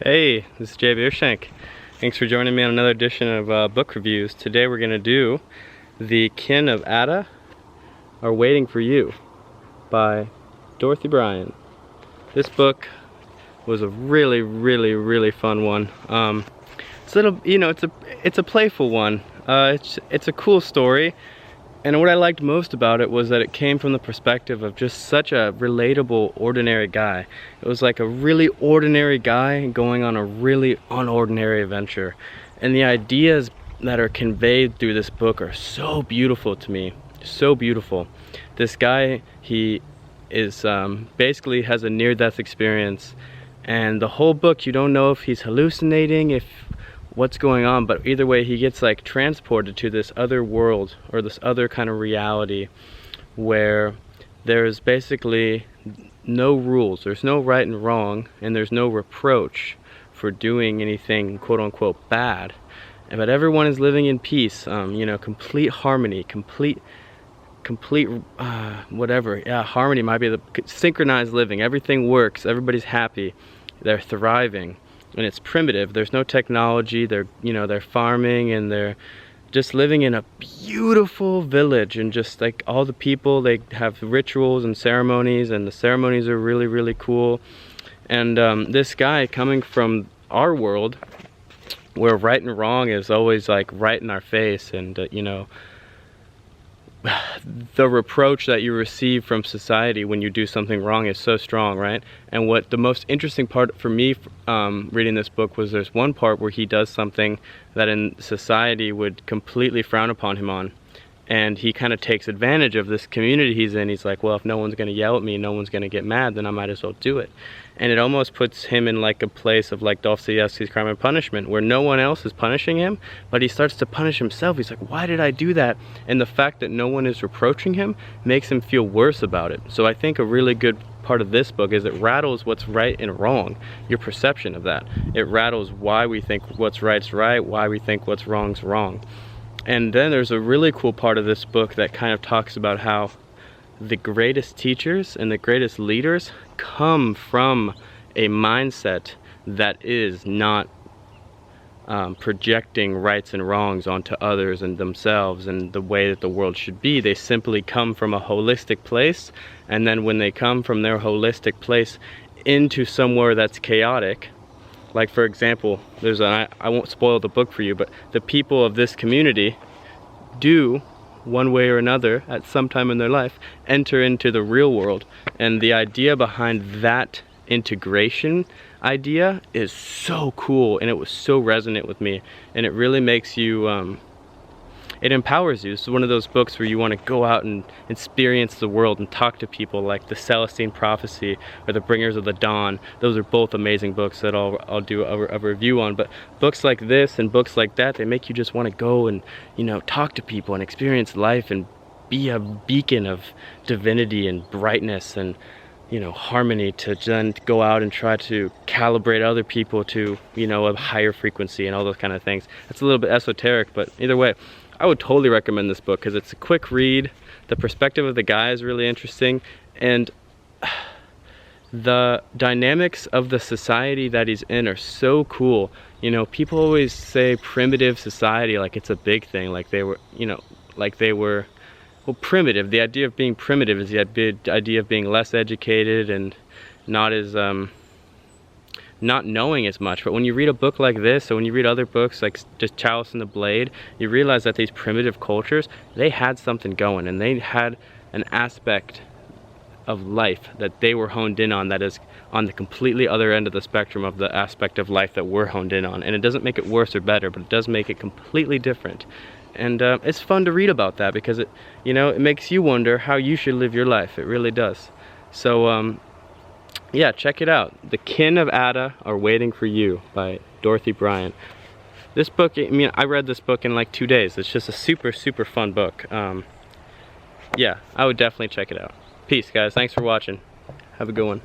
Hey, this is Jay Beershank. Thanks for joining me on another edition of book reviews. Today we're going to do The Kin of Ada Are Waiting for You by Dorothy Bryant. This book was a really fun one. It's a little, it's a playful one. It's a cool story. And what I liked most about it was that it came from the perspective of just such a relatable, ordinary guy. It was like a really ordinary guy going on a really unordinary adventure. And the ideas that are conveyed through this book are so beautiful to me. So beautiful. This guy, he is basically has a near-death experience. And the whole book, you don't know if he's hallucinating, what's going on, but either way he gets like transported to this other world or this other kind of reality where there's basically no rules, there's no right and wrong, and there's no reproach for doing anything quote-unquote bad, but everyone is living in peace, complete harmony, complete whatever, yeah, harmony might be the synchronized living. Everything works, everybody's happy, they're thriving. And it's primitive. There's no technology. They're farming, and they're just living in a beautiful village, and just like all the people, they have rituals and ceremonies, and the ceremonies are really cool. And this guy coming from our world where right and wrong is always like right in our face, and the reproach that you receive from society when you do something wrong is so strong, right? And what the most interesting part for me reading this book was there's one part where he does something that in society would completely frown upon him on, and he kind of takes advantage of this community he's in. He's like, well, if no one's going to yell at me, no one's going to get mad, then I might as well do it. And it almost puts him in like a place of like Dostoevsky's Crime and Punishment, where no one else is punishing him, but he starts to punish himself. He's like, why did I do that? And the fact that no one is reproaching him makes him feel worse about it. So I think a really good part of this book is it rattles what's right and wrong, your perception of that. It rattles why we think what's right's right, why we think what's wrong's wrong. And then there's a really cool part of this book that kind of talks about how the greatest teachers and the greatest leaders come from a mindset that is not projecting rights and wrongs onto others and themselves and the way that the world should be. They simply come from a holistic place, and then when they come from their holistic place into somewhere that's chaotic, like for example, I won't spoil the book for you, but the people of this community do, one way or another, at some time in their life, enter into the real world. And the idea behind that integration idea is so cool, and it was so resonant with me, and it really makes you it empowers you. It's one of those books where you want to go out and experience the world and talk to people, like The Celestine Prophecy or The Bringers of the Dawn. Those are both amazing books that I'll do a review on. But books like this and books like that, they make you just want to go and talk to people and experience life and be a beacon of divinity and brightness and harmony, to then go out and try to calibrate other people to a higher frequency and all those kind of things. It's a little bit esoteric, but either way, I would totally recommend this book because it's a quick read. The perspective of the guy is really interesting, and the dynamics of the society that he's in are so cool. People always say primitive society like it's a big thing, like they were, well, primitive. The idea of being primitive is the idea of being less educated and not as not knowing as much. But when you read a book like this, or when you read other books like just Chalice and the Blade, you realize that these primitive cultures, they had something going, and they had an aspect of life that they were honed in on that is on the completely other end of the spectrum of the aspect of life that we're honed in on. And it doesn't make it worse or better, but it does make it completely different. And it's fun to read about that because it makes you wonder how you should live your life. It really does. So yeah, check it out. The Kin of Ada Are Waiting for You by Dorothy Bryant. This book, I read this book in like 2 days. It's just a super fun book. Yeah, I would definitely check it out. Peace, guys. Thanks for watching. Have a good one.